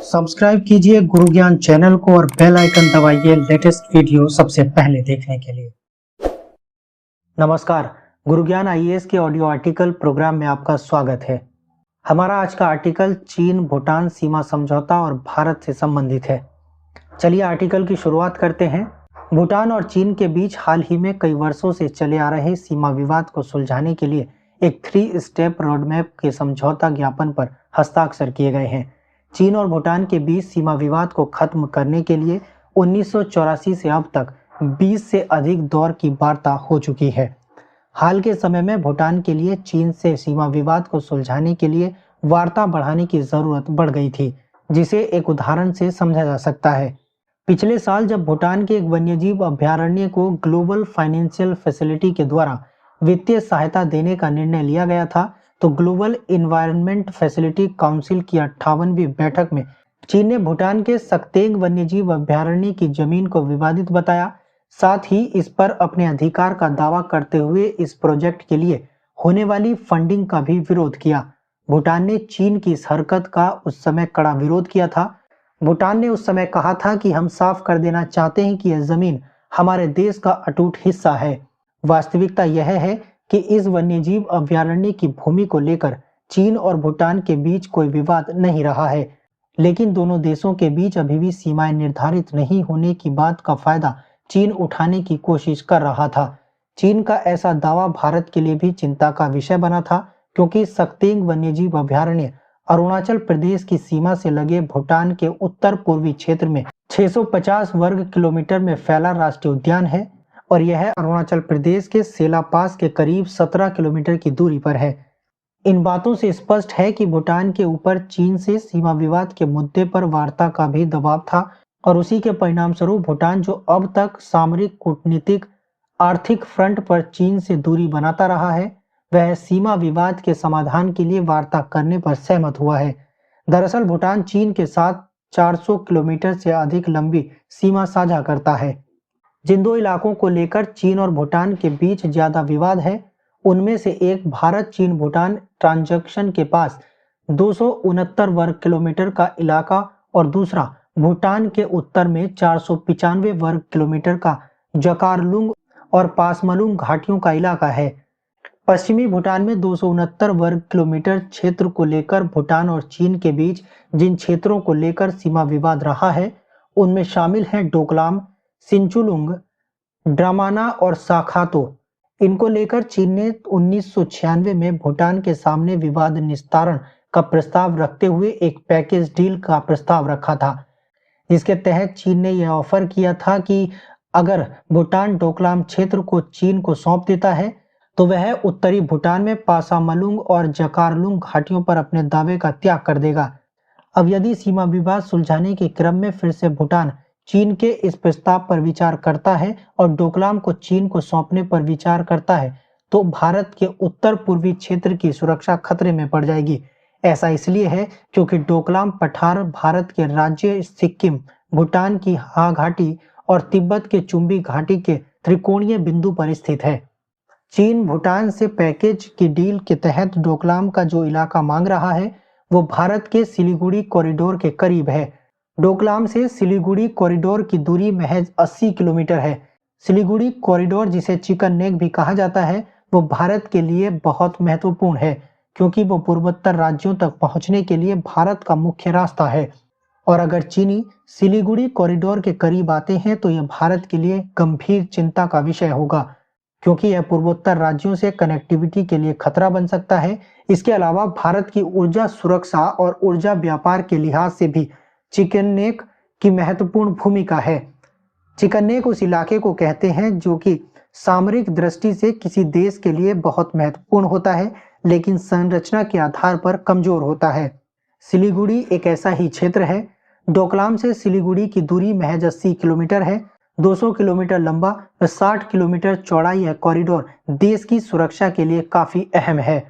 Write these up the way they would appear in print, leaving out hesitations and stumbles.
Subscribe कीजिए गुरु ज्ञान channel को और बेल आइकन दबाइए लेटेस्ट वीडियो सबसे पहले देखने के लिए। नमस्कार, गुरु ज्ञान आईएएस के ऑडियो आर्टिकल प्रोग्राम में आपका स्वागत है। हमारा आज का आर्टिकल चीन भूटान सीमा समझौता और भारत से संबंधित है। चलिए आर्टिकल की शुरुआत करते हैं। भूटान और चीन के बीच हाल ही में कई वर्षों से चले आ रहे सीमा विवाद को सुलझाने के लिए एक 3 स्टेप रोडमैप के समझौता ज्ञापन पर हस्ताक्षर किए गए हैं। चीन और भूटान के बीच सीमा विवाद को खत्म करने के लिए 1984 से अब तक 20 से अधिक दौर की वार्ता हो चुकी है। हाल के समय में भूटान के लिए चीन से सीमा विवाद को सुलझाने के लिए वार्ता बढ़ाने की जरूरत बढ़ गई थी, जिसे एक उदाहरण से समझा जा सकता है। पिछले साल जब भूटान के एक वन्यजीव अभयारण्य को ग्लोबल फाइनेंशियल फैसिलिटी के द्वारा वित्तीय सहायता देने का निर्णय लिया गया था, तो ग्लोबल इन्वायरमेंट फैसिलिटी काउंसिल की 58वीं बैठक में चीन ने भूटान के सक्तेंग वन्यजीव अभयारण्य की जमीन को विवादित बताया। साथ ही इस पर अपने अधिकार का दावा करते हुए इस प्रोजेक्ट के लिए होने वाली फंडिंग का भी विरोध किया। भूटान ने चीन की इस हरकत का उस समय कड़ा विरोध किया था। भूटान ने उस समय कहा था कि हम साफ कर देना चाहते हैं कि यह जमीन हमारे देश का अटूट हिस्सा है। वास्तविकता यह है कि इस वन्यजीव अभयारण्य की भूमि को लेकर चीन और भूटान के बीच कोई विवाद नहीं रहा है, लेकिन दोनों देशों के बीच अभी भी सीमाएं निर्धारित नहीं होने की बात का फायदा चीन उठाने की कोशिश कर रहा था। चीन का ऐसा दावा भारत के लिए भी चिंता का विषय बना था, क्योंकि सक्तेंग वन्यजीव अभयारण्य अरुणाचल प्रदेश की सीमा से लगे भूटान के उत्तर पूर्वी क्षेत्र में 650 वर्ग किलोमीटर में फैला राष्ट्रीय उद्यान है और यह अरुणाचल प्रदेश के सेला पास के करीब 17 किलोमीटर की दूरी पर है। इन बातों से स्पष्ट है कि भूटान के ऊपर चीन से सीमा विवाद के मुद्दे पर वार्ता का भी दबाव था और उसी के परिणाम स्वरूप भूटान, जो अब तक सामरिक, कूटनीतिक, आर्थिक फ्रंट पर चीन से दूरी बनाता रहा है, वह सीमा विवाद के समाधान के लिए वार्ता करने पर सहमत हुआ है। दरअसल भूटान चीन के साथ 400 किलोमीटर से अधिक लंबी सीमा साझा करता है। जिन दो इलाकों को लेकर चीन और भूटान के बीच ज्यादा विवाद है, उनमें से एक भारत चीन भूटान ट्रांजैक्शन के पास 269 वर्ग किलोमीटर का इलाका और दूसरा भूटान के उत्तर में 495 वर्ग किलोमीटर का जकारलुंग और पासमलुंग घाटियों का इलाका है। पश्चिमी भूटान में 269 वर्ग किलोमीटर क्षेत्र को लेकर भूटान और चीन के बीच जिन क्षेत्रों को लेकर सीमा विवाद रहा है, उनमें शामिल है डोकलाम, सिंचुलुंग, ड्रामाना और साखातो। इनको लेकर चीन ने 1996 में भूटान के सामने विवाद निस्तारण का प्रस्ताव रखते हुए एक पैकेज डील का प्रस्ताव रखा था, जिसके तहत चीन ने यह ऑफर किया था कि अगर भूटान डोकलाम क्षेत्र को चीन को सौंप देता है, तो वह उत्तरी भूटान में पासामलुंग और जकारलुंग घाटियों पर अपने दावे का त्याग कर देगा। अब यदि सीमा विवाद सुलझाने के क्रम में फिर से भूटान चीन के इस प्रस्ताव पर विचार करता है और डोकलाम को चीन को सौंपने पर विचार करता है, तो भारत के उत्तर पूर्वी क्षेत्र की सुरक्षा खतरे में पड़ जाएगी। ऐसा इसलिए है क्योंकि डोकलाम पठार भारत के राज्य सिक्किम, भूटान की हा घाटी और तिब्बत के चुंबी घाटी के त्रिकोणीय बिंदु पर स्थित है। चीन भूटान से पैकेज की डील के तहत डोकलाम का जो इलाका मांग रहा है, वो भारत के सिलीगुड़ी कॉरिडोर के करीब है। डोकलाम से सिलीगुड़ी कॉरिडोर की दूरी महज 80 किलोमीटर है। सिलीगुड़ी कॉरिडोर, जिसे चिकन नेक भी कहा जाता है, वो भारत के लिए बहुत महत्वपूर्ण है, क्योंकि वो पूर्वोत्तर राज्यों तक पहुंचने के लिए भारत का मुख्य रास्ता है। और अगर चीनी सिलीगुड़ी कॉरिडोर के करीब आते हैं, तो यह भारत के लिए गंभीर चिंता का विषय होगा, क्योंकि यह पूर्वोत्तर राज्यों से कनेक्टिविटी के लिए खतरा बन सकता है। इसके अलावा भारत की ऊर्जा सुरक्षा और ऊर्जा व्यापार के लिहाज से भी चिकन नेक की महत्वपूर्ण भूमिका है। चिकन नेक उस इलाके को कहते हैं जो कि सामरिक दृष्टि से किसी देश के लिए बहुत महत्वपूर्ण होता है, लेकिन संरचना के आधार पर कमजोर होता है। सिलीगुड़ी एक ऐसा ही क्षेत्र है। डोकलाम से सिलीगुड़ी की दूरी महज 80 किलोमीटर है। 200 किलोमीटर लंबा व 60 किलोमीटर चौड़ा यह कॉरिडोर देश की सुरक्षा के लिए काफी अहम है।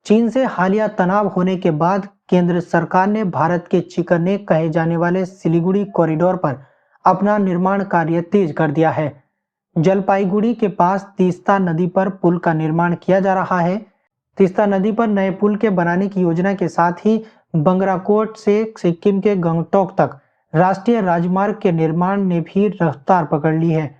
चीन से हालिया तनाव होने के बाद केंद्र सरकार ने भारत के चिकन नेक कहे जाने वाले सिलीगुड़ी कॉरिडोर पर अपना निर्माण कार्य तेज कर दिया है। जलपाईगुड़ी के पास तीस्ता नदी पर पुल का निर्माण किया जा रहा है। तीस्ता नदी पर नए पुल के बनाने की योजना के साथ ही बंगराकोट से सिक्किम के गंगटोक तक राष्ट्रीय राजमार्ग के निर्माण ने भी रफ्तार पकड़ ली है।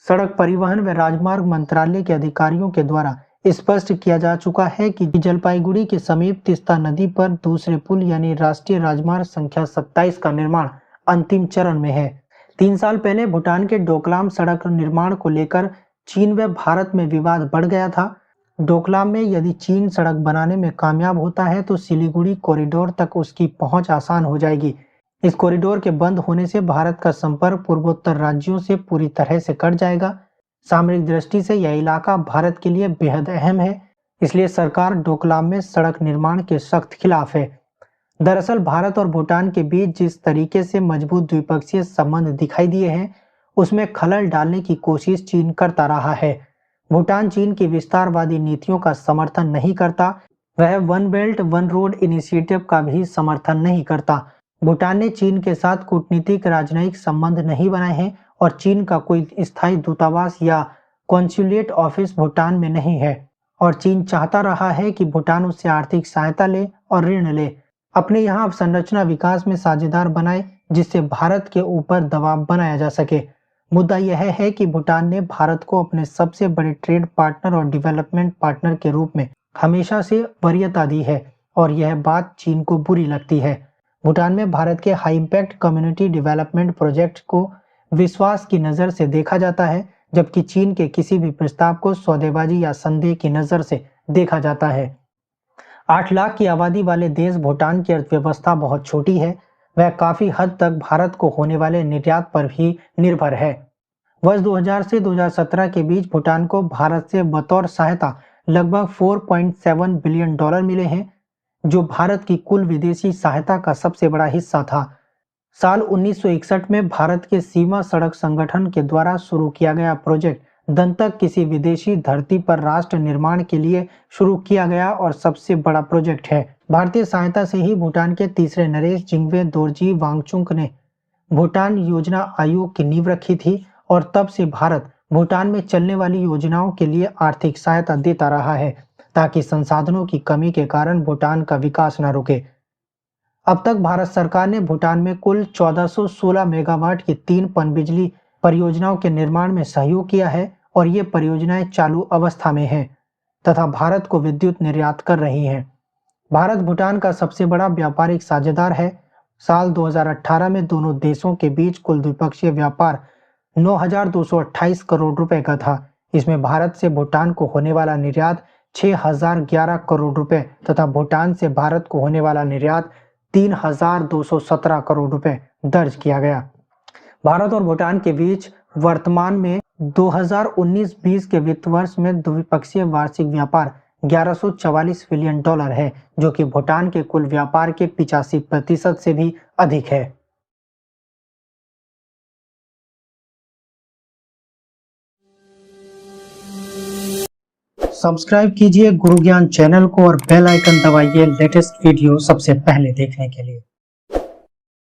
सड़क परिवहन व राजमार्ग मंत्रालय के अधिकारियों के द्वारा स्पष्ट किया जा चुका है कि जलपाईगुड़ी के समीप तीस्ता नदी पर दूसरे पुल यानी राष्ट्रीय राजमार्ग संख्या 27 का निर्माण अंतिम चरण में है। 3 साल पहले भूटान के डोकलाम सड़क निर्माण को लेकर चीन व भारत में विवाद बढ़ गया था। डोकलाम में यदि चीन सड़क बनाने में कामयाब होता है तो सिलीगुड़ी कॉरिडोर तक उसकी पहुंच आसान हो जाएगी। इस कॉरिडोर के बंद होने से भारत का संपर्क पूर्वोत्तर राज्यों से पूरी तरह से कट जाएगा। सामरिक दृष्टि से यह इलाका भारत के लिए बेहद अहम है, इसलिए सरकार डोकलाम में सड़क निर्माण के सख्त खिलाफ है। दरअसल भारत और भूटान के बीच जिस तरीके से मजबूत द्विपक्षीय संबंध दिखाई दिए हैं, उसमें खलल डालने की कोशिश चीन करता रहा है। भूटान चीन की विस्तारवादी नीतियों का समर्थन नहीं करता, वह one belt one road initiative का भी समर्थन नहीं करता। भूटान ने चीन के साथ कूटनीतिक राजनयिक संबंध नहीं बनाए हैं और चीन का कोई स्थायी दूतावास या कॉन्सुलेट ऑफिस भूटान में नहीं है और चीन चाहता रहा है कि भूटान उससे आर्थिक सहायता ले और ऋण ले, अपने यहाँ अवसंरचना विकास में साझेदार बनाए, जिससे भारत के ऊपर दबाव बनाया जा सके। मुद्दा यह है कि भूटान ने भारत को अपने सबसे बड़े ट्रेड पार्टनर और डेवलपमेंट पार्टनर के रूप में हमेशा से वरीयता दी है और यह बात चीन को बुरी लगती है। भूटान में भारत के high impact community development project को विश्वास की नज़र से देखा जाता है, जबकि चीन के किसी भी प्रस्ताव को सौदेबाजी या संदेह की नज़र से देखा जाता है। 8 लाख की आबादी वाले देश भूटान की अर्थव्यवस्था बहुत छोटी है, वह काफी हद तक भारत को होने वाले निर्यात पर भी निर्भर है। वर्ष 2000 से 2017 के बीच भूटान को भारत से बतौर सहायता लगभग 4.7 बिलियन डॉलर मिले हैं, जो भारत की कुल विदेशी सहायता का सबसे बड़ा हिस्सा था। साल 1961 में भारत के सीमा सड़क संगठन के द्वारा शुरू किया गया प्रोजेक्ट दंतक किसी विदेशी धरती पर राष्ट्र निर्माण के लिए शुरू किया गया और सबसे बड़ा प्रोजेक्ट है। भारतीय सहायता से ही भूटान के तीसरे नरेश जिंगवे दोरजी वांगचुक ने भूटान योजना आयोग की नींव रखी थी और तब से भारत भूटान में चलने वाली योजनाओं के लिए आर्थिक सहायता देता रहा है, ताकि संसाधनों की कमी के कारण भूटान का विकास न रुके। अब तक भारत सरकार ने भूटान में कुल 1416 मेगावाट की 3 पनबिजली परियोजनाओं के निर्माण में सहयोग किया है और ये परियोजनाएं चालू अवस्था में हैं तथा भारत को विद्युत निर्यात कर रही हैं। भारत भूटान का सबसे बड़ा व्यापारिक साझेदार है। साल 2018 में दोनों देशों के बीच कुल द्विपक्षीय व्यापार 9,228 करोड़ रुपए का था। इसमें भारत से भूटान को होने वाला निर्यात 6,011 करोड़ रुपए तथा भूटान से भारत को होने वाला निर्यात 3,217 करोड़ रुपए दर्ज किया गया। भारत और भूटान के बीच वर्तमान में 2019-20 के वित्त वर्ष में द्विपक्षीय वार्षिक व्यापार 1144 बिलियन डॉलर है, जो कि भूटान के कुल व्यापार के 85% से भी अधिक है। सब्सक्राइब कीजिए गुरु ज्ञान चैनल को और बेल आइकन दबाइए लेटेस्ट वीडियो सबसे पहले देखने के लिए।